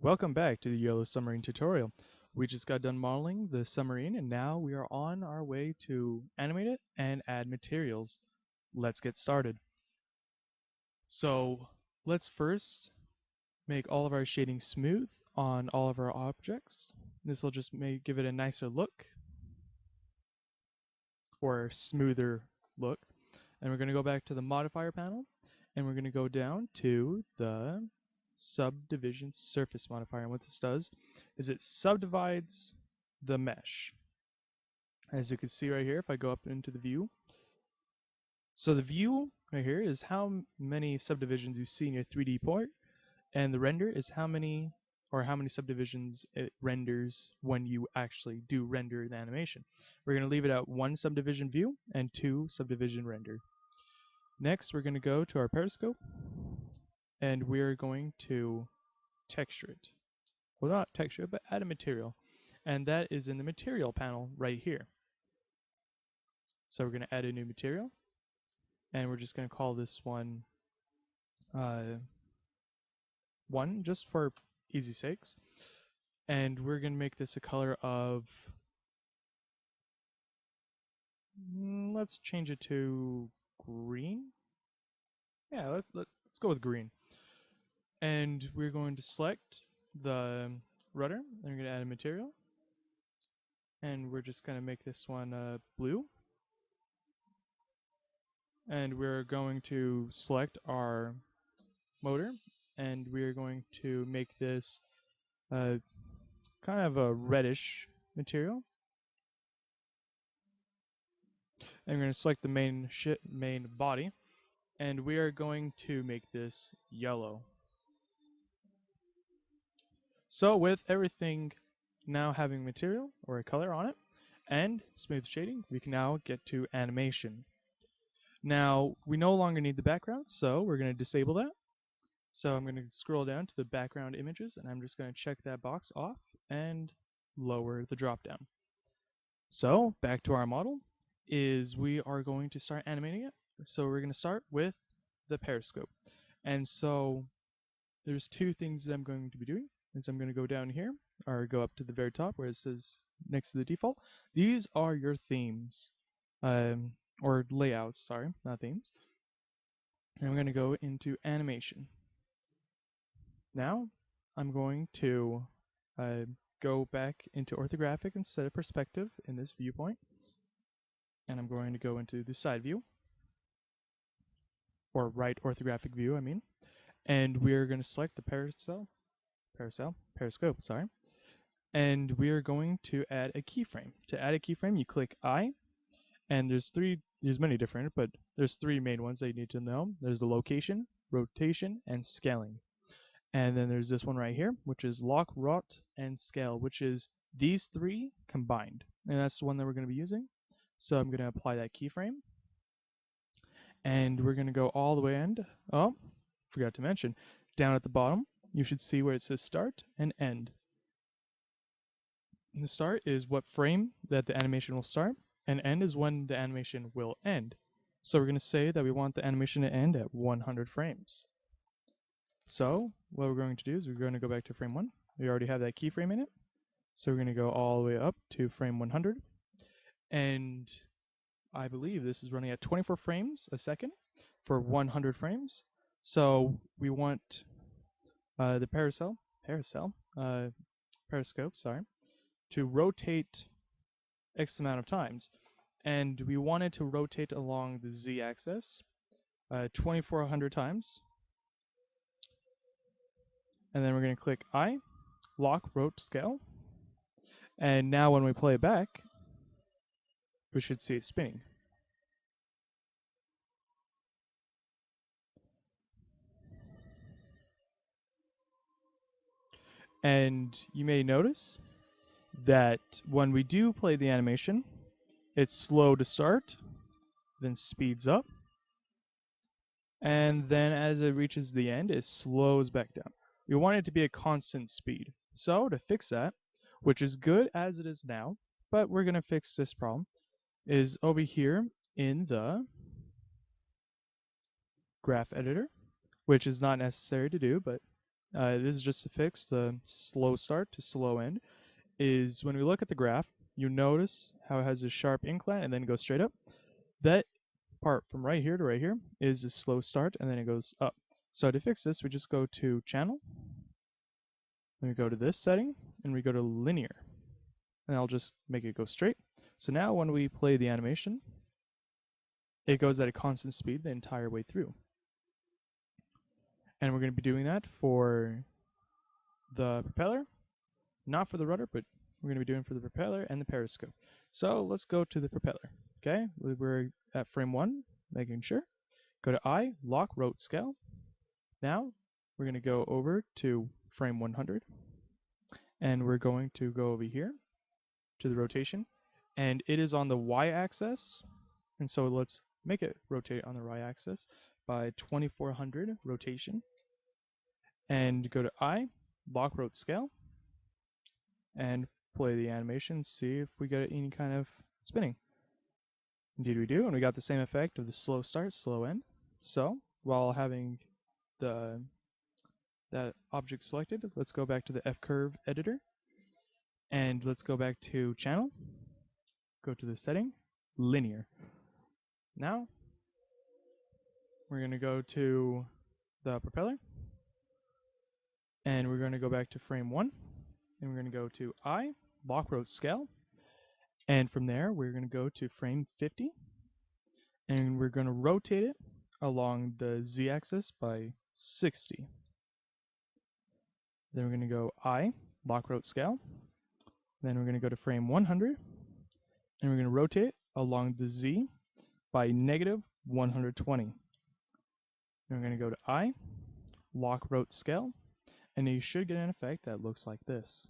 Welcome back to the Yellow Submarine tutorial. We just got done modeling the submarine and now we are on our way to animate it and add materials. Let's get started. So let's first make all of our shading smooth on all of our objects. This will just give it a nicer look or smoother look. And we're going to go back to the modifier panel and we're going to go down to the subdivision surface modifier. And what this does is it subdivides the mesh. As you can see right here, if I go up into the view. So the view right here is how many subdivisions you see in your 3D port, and the render is how many subdivisions it renders when you actually do render the animation. We're going to leave it at 1 subdivision view and 2 subdivision render. Next, we're going to go to our periscope and we're going to texture it. Well, not texture it, but add a material. And that is in the material panel right here. So we're going to add a new material and we're just going to call this one 1 just for easy sakes. And we're going to make this a color of, let's change it to green. Yeah, let's go with green. And we're going to select the rudder and we're going to add a material. And we're just going to make this one blue. And we're going to select our motor and we're going to make this kind of a reddish material. And we're going to select the main body and we are going to make this yellow. So with everything now having material or a color on it and smooth shading, we can now get to animation. Now we no longer need the background, so we're going to disable that. So I'm going to scroll down to the background images and I'm just going to check that box off and lower the drop down. So back to our model is we are going to start animating it. So we're going to start with the periscope. And so there's 2 things that I'm going to be doing. And so I'm going to go down here or go up to the very top where it says next to the default. These are your themes or layouts, sorry, not themes. And I'm going to go into animation. Now I'm going to go back into orthographic instead of perspective in this viewpoint. And I'm going to go into the side view, or right orthographic view, I mean. And we're going to select the periscope, sorry. And we're going to add a keyframe. To add a keyframe, you click I, and there's many different, but there's 3 main ones that you need to know. There's the location, rotation, and scaling. And then there's this one right here, which is lock, rot, and scale, which is these 3 combined. And that's the one that we're going to be using. So I'm going to apply that keyframe. And we're going to go all the way end. Oh, forgot to mention, down at the bottom, you should see where it says start and end. And the start is what frame that the animation will start, and end is when the animation will end. So we're going to say that we want the animation to end at 100 frames. So what we're going to do is we're going to go back to frame 1. We already have that keyframe in it. So we're going to go all the way up to frame 100. And I believe this is running at 24 frames a second for 100 frames. So we want the periscope, sorry, to rotate X amount of times. And we want it to rotate along the Z-axis 2400 times. And then we're going to click I, lock, rot, scale. And now when we play it back, we should see it spinning. And you may notice that when we do play the animation, it's slow to start, then speeds up, and then as it reaches the end, it slows back down. We want it to be a constant speed. So to fix that, which is good as it is now, but we're going to fix this problem, is over here in the graph editor, which is not necessary to do, but this is just to fix the slow start to slow end, is when we look at the graph, you notice how it has a sharp incline and then goes straight up. That part from right here to right here is a slow start and then it goes up. So to fix this, we just go to channel, then we go to this setting, and we go to linear. And I'll just make it go straight. So now when we play the animation, it goes at a constant speed the entire way through. And we're going to be doing that for the propeller, not for the rudder, but we're going to be doing for the propeller and the periscope. So let's go to the propeller. Okay, we're at frame 1, making sure. Go to I, lock, rotate, scale. Now we're going to go over to frame 100, and we're going to go over here to the rotation, and it is on the y-axis, and so let's make it rotate on the y-axis by 2400 rotation, and go to I, lock, rotate, scale, and play the animation, see if we get any kind of spinning. Indeed we do, and we got the same effect of the slow start, slow end. So while having that object selected, let's go back to the F-curve editor, and let's go back to channel, go to the setting, linear. Now we're going to go to the propeller, and we're going to go back to frame 1, and we're going to go to I, lock, rotate, scale, and from there we're going to go to frame 50, and we're going to rotate it along the z-axis by 60. Then we're going to go I, lock, rotate, scale, then we're going to go to frame 100, and we're going to rotate along the z by negative 120. Then we're going to go to I, lock, rotate, scale, and you should get an effect that looks like this.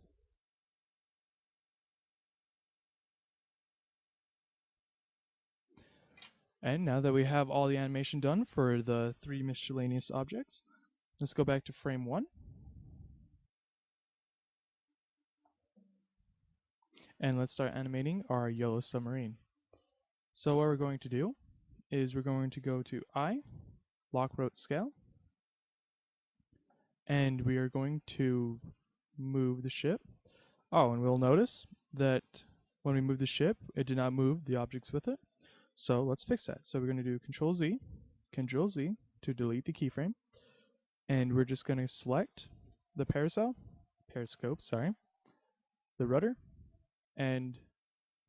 And now that we have all the animation done for the 3 miscellaneous objects, let's go back to frame 1. And let's start animating our yellow submarine. So what we're going to do is we're going to go to I, lock, rotate, scale, and we are going to move the ship. Oh, and we'll notice that when we move the ship, it did not move the objects with it. So let's fix that. So we're going to do Control Z to delete the keyframe, and we're just going to select the periscope, the rudder, and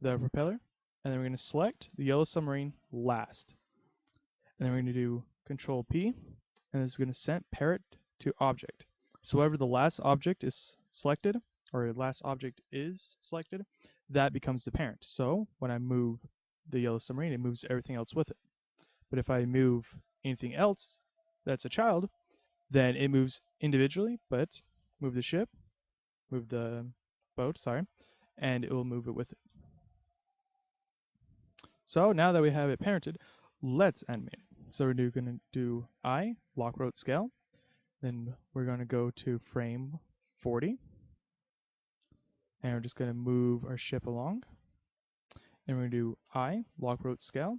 the propeller, and then we're going to select the yellow submarine last. And then we're going to do Control P, and this is going to set parent to object. So wherever the last object is selected, that becomes the parent. So when I move the yellow submarine, it moves everything else with it. But if I move anything else that's a child, then it moves individually, but move the ship, move the boat, and it will move it with it. So now that we have it parented, let's animate it. So we're going to do I, lock, rotate, scale, then we're going to go to frame 40, and we're just going to move our ship along, and we're going to do I, lock, rotate, scale,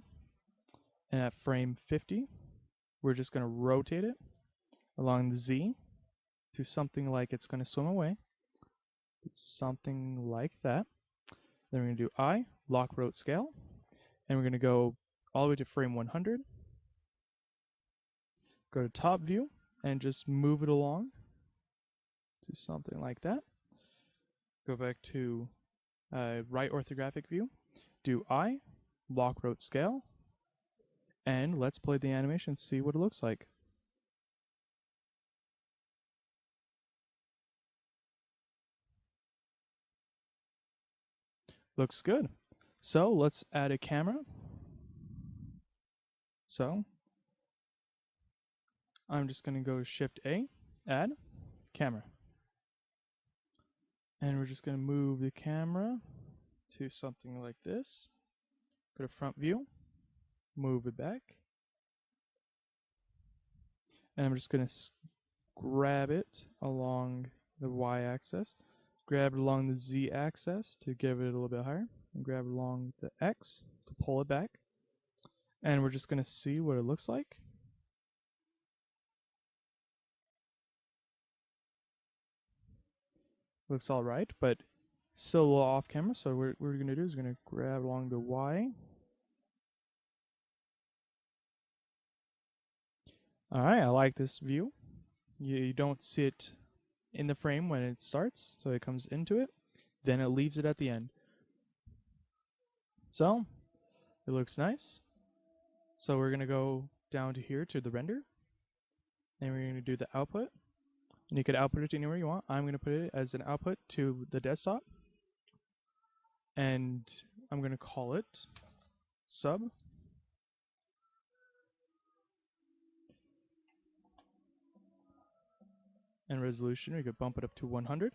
and at frame 50, we're just going to rotate it along the Z to something like it's going to swim away, something like that. Then we're going to do I, lock, rotate, scale, and we're going to go all the way to frame 100, go to top view, and just move it along to something like that. Go back to right orthographic view, do I, lock, rotate, scale, and let's play the animation, see what it looks like. Looks good. So let's add a camera. So I'm just going to go Shift A, add camera. And we're just going to move the camera to something like this. Go to front view, move it back. And I'm just going to grab it along the y-axis, grab it along the z-axis to give it a little bit higher, and grab it along the x to pull it back. And we're just going to see what it looks like. looks alright, but still a little off camera, so what we're going to do is we're going to grab along the Y. Alright, I like this view. You don't see it in the frame when it starts, so it comes into it, then it leaves it at the end. So, it looks nice. So we're going to go down to here to the render, and we're going to do the output. And you could output it anywhere you want. I'm going to put it as an output to the desktop, and I'm going to call it sub. And resolution, we could bump it up to 100.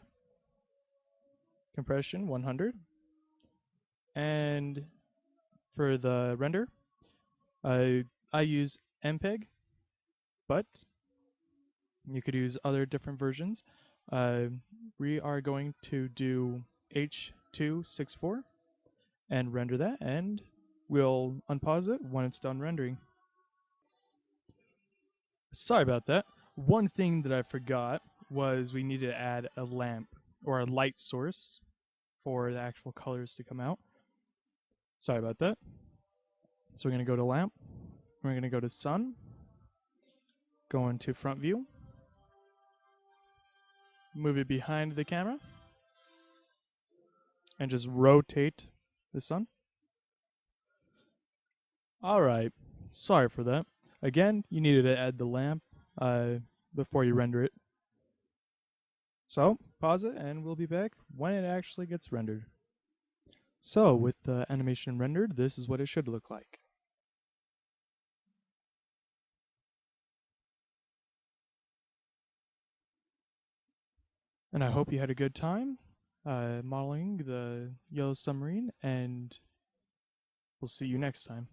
Compression, 100. And for the render, I use MPEG, but you could use other different versions. We are going to do H.264 and render that, and we'll unpause it when it's done rendering. Sorry about that. One thing that I forgot was we needed to add a lamp or a light source for the actual colors to come out. Sorry about that. So we're going to go to lamp. We're going to go to sun. Go into front view. Move it behind the camera. And just rotate the sun. Alright. Sorry for that. Again, you needed to add the lamp before you render it. So, pause it and we'll be back when it actually gets rendered. So, with the animation rendered, this is what it should look like. And I hope you had a good time modeling the yellow submarine, and we'll see you next time.